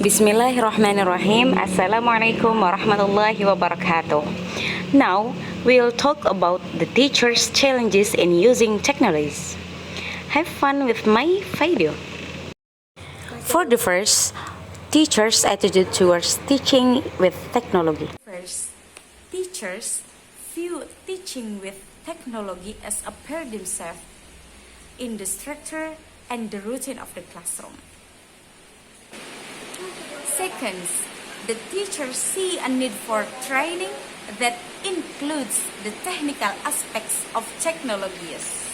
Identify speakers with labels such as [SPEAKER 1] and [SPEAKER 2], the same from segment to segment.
[SPEAKER 1] Bismillahirrahmanirrahim. Assalamualaikum warahmatullahi wabarakatuh. Now, we'll talk about the teachers' challenges in using technologies. Have fun with my video. For the first, teachers' attitude towards teaching with technology.
[SPEAKER 2] First, teachers view teaching with technology as a paradigm shift in the structure and the routine of the classroom. Second, the teachers see a need for training that includes the technical aspects of technologies.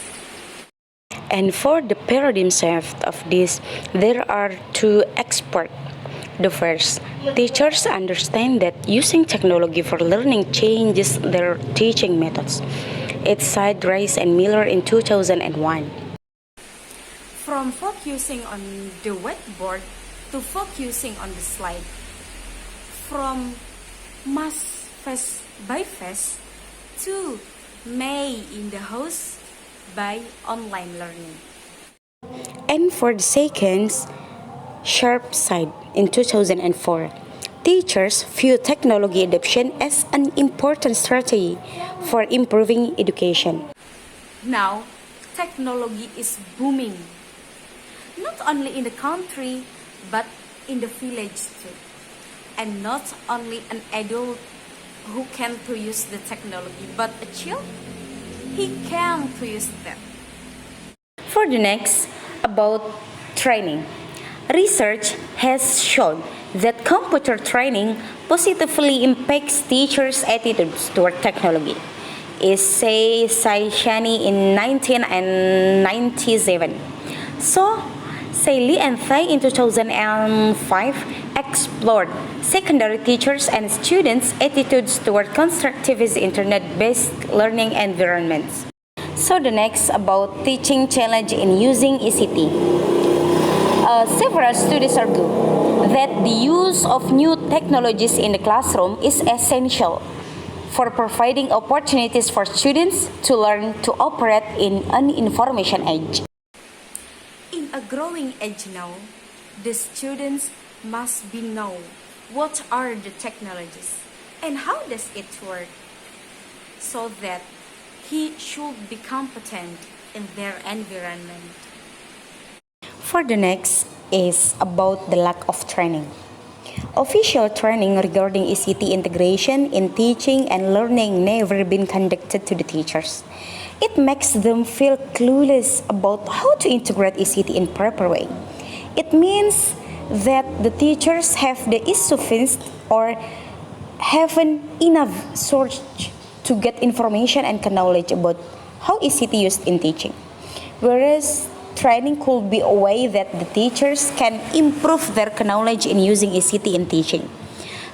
[SPEAKER 1] And for the paradigm shift of this, there are two experts. The first, teachers understand that using technology for learning changes their teaching methods. It's cited Rice and Miller in 2001.
[SPEAKER 2] From focusing on the whiteboard to focusing on the slide. From mass face by face to May in the house by online learning.
[SPEAKER 1] And for the second, Sharp side in 2004. Teachers view technology adoption as an important strategy for improving education.
[SPEAKER 2] Now, technology is booming, not only in the country, but in the village too. And not only an adult who can to use the technology, but a child, he can to use that.
[SPEAKER 1] For the next, about training. Research has shown that computer training positively impacts teachers' attitudes toward technology. Is say Saishani in 1997. So, say Lee and Thai in 2005 explored secondary teachers and students' attitudes toward constructivist internet-based learning environments. So the next about teaching challenge in using ECT. Several studies argue that the use of new technologies in the classroom is essential for providing opportunities for students to learn to operate in an information age.
[SPEAKER 2] In a growing age now, the students must be know what are the technologies and how does it work so that he should be competent in their environment.
[SPEAKER 1] For the next is about the lack of training. Official training regarding ECT integration in teaching and learning never been conducted to the teachers. It makes them feel clueless about how to integrate ECT in proper way. It means that the teachers have the insufficient or haven't enough source to get information and knowledge about how ECT used in teaching. Whereas training could be a way that the teachers can improve their knowledge in using ECT in teaching.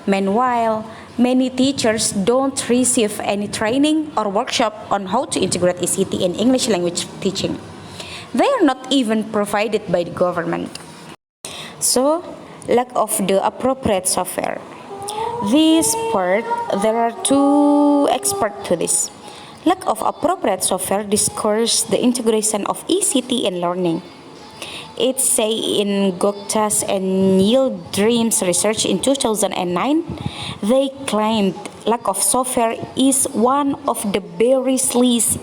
[SPEAKER 1] Meanwhile, many teachers don't receive any training or workshop on how to integrate ECT in English language teaching. They are not even provided by the government. So, lack of the appropriate software. This part, there are two experts to this. Lack of appropriate software discourages the integration of ECT in learning. It's say in Gupta's and Yildirim's research in 2009, they claimed lack of software is one of the barriers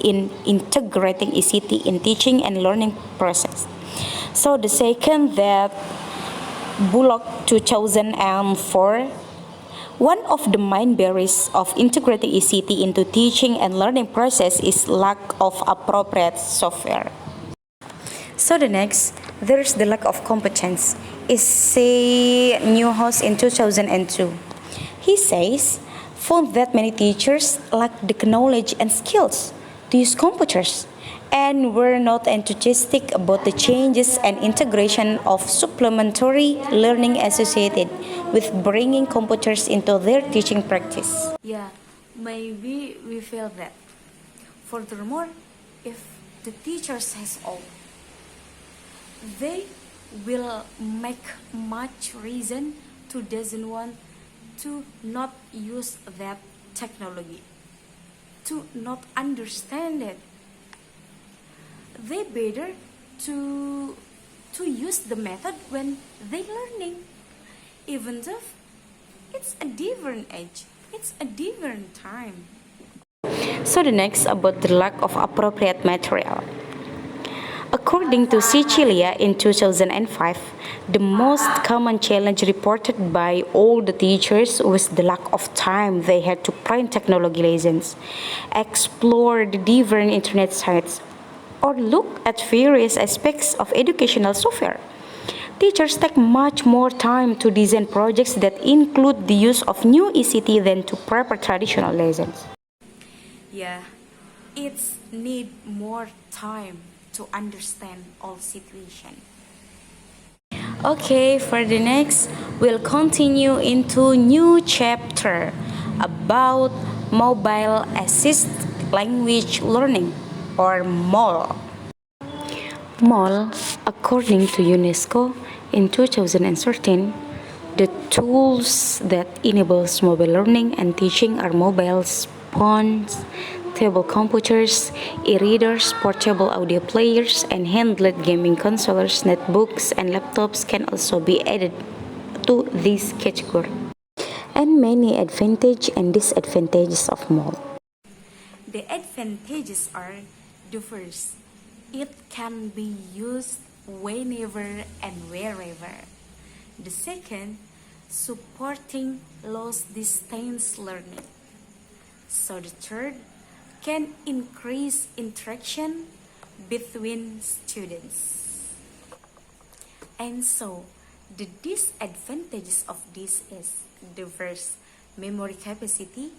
[SPEAKER 1] in integrating ECT in teaching and learning process. So the second that Bullock 2004, one of the main barriers of integrating ECT into teaching and learning process is lack of appropriate software. So the next, there's the lack of competence. Is say Newhouse in 2002. He says, found that many teachers lack the knowledge and skills to use computers and were not enthusiastic about the changes and integration of supplementary learning associated with bringing computers into their teaching practice.
[SPEAKER 2] Yeah, maybe we feel that. Furthermore, if the teacher says all, they will make much reason to doesn't want to not use that technology, to not understand it. They better to use the method when they learning. even though it's a different age, it's a different time.
[SPEAKER 1] So the next about the lack of appropriate material. According to Sicilia in 2005, the most common challenge reported by all the teachers was the lack of time they had to plan technology lessons, explore the different internet sites, or look at various aspects of educational software. Teachers take much more time to design projects that include the use of new ECT than to prepare traditional lessons.
[SPEAKER 2] Yeah, it's need more time to understand all situation.
[SPEAKER 1] Okay, for the next, we'll continue into new chapter about mobile assist language learning or MOL. MOL, according to UNESCO in 2013, the tools that enables mobile learning and teaching are mobile phones, table computers, e-readers, portable audio players, and handheld gaming consoles, netbooks, and laptops can also be added to this category. And many advantages and disadvantages of MOL.
[SPEAKER 2] The advantages are the first, it can be used whenever and wherever. The second, supporting long distance learning. So the third, can increase interaction between students. And so the disadvantages of this is the first, memory capacity,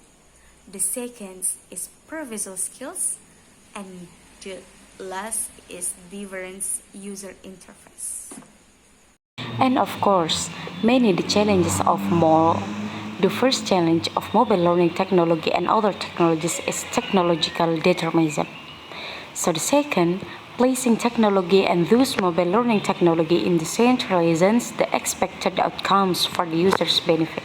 [SPEAKER 2] the second is professional skills, and the last is different user interface.
[SPEAKER 1] And of course, many the challenges of more. The first challenge of mobile learning technology and other technologies is technological determinism. So the second, placing technology and thus mobile learning technology in the center reasons the expected outcomes for the user's benefit.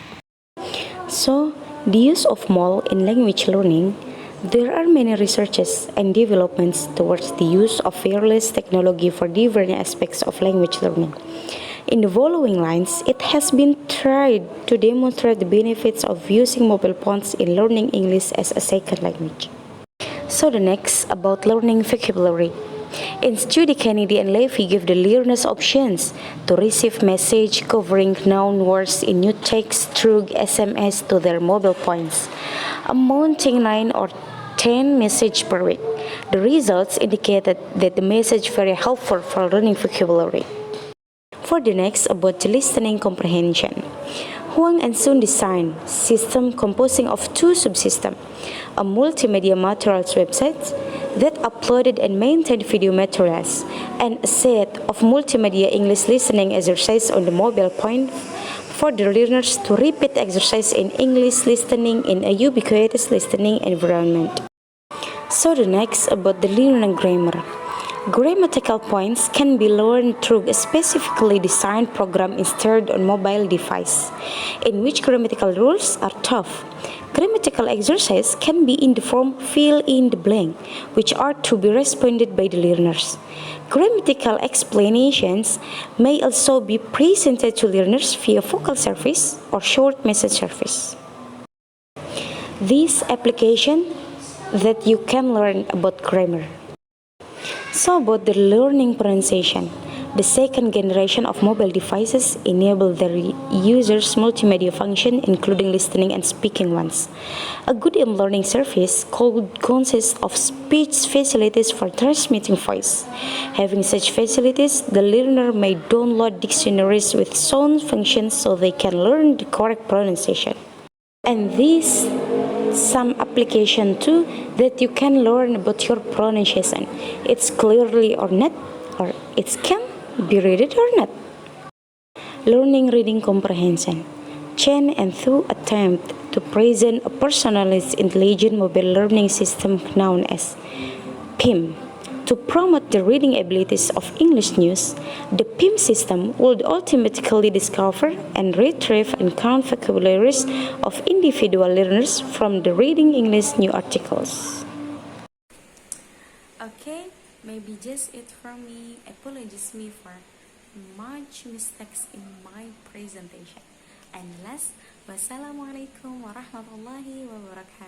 [SPEAKER 1] So, the use of MOL in language learning, there are many researches and developments towards the use of wireless technology for different aspects of language learning. In the following lines, it has been tried to demonstrate the benefits of using mobile phones in learning English as a second language. So the next about learning vocabulary. In study, Kennedy and Levy give the learners options to receive message covering noun words in new text through SMS to their mobile phones, amounting 9 or 10 messages per week. The results indicated that the message very helpful for learning vocabulary. For the next about the listening comprehension. Huang and Sun designed system composing of two subsystems, a multimedia materials website that uploaded and maintained video materials, and a set of multimedia English listening exercises on the mobile phone for the learners to repeat exercise in English listening in a ubiquitous listening environment. So the next about the learning grammar. Grammatical points can be learned through a specifically designed program installed on mobile device, in which grammatical rules are tough. Grammatical exercises can be in the form fill in the blank, which are to be responded by the learners. Grammatical explanations may also be presented to learners via vocal service or short message service. These applications that you can learn about grammar. So about the learning pronunciation. The second generation of mobile devices enable their users multimedia function including listening and speaking ones. A good learning service could consist of speech facilities for transmitting voice. Having such facilities, the learner may download dictionaries with sound functions so they can learn the correct pronunciation. And these some application too that you can learn about your pronunciation. It's clearly or not, or it can be read it or not. Learning reading comprehension. Chen and Thu attempt to present a personalized intelligent mobile learning system known as PIM. To promote the reading abilities of English news, the PIM system would automatically discover and retrieve and count vocabularies of individual learners from the reading English news articles.
[SPEAKER 2] Okay, maybe just it from me. Apologies me for much mistakes in my presentation. And last, wassalamualaikum warahmatullahi wabarakatuh.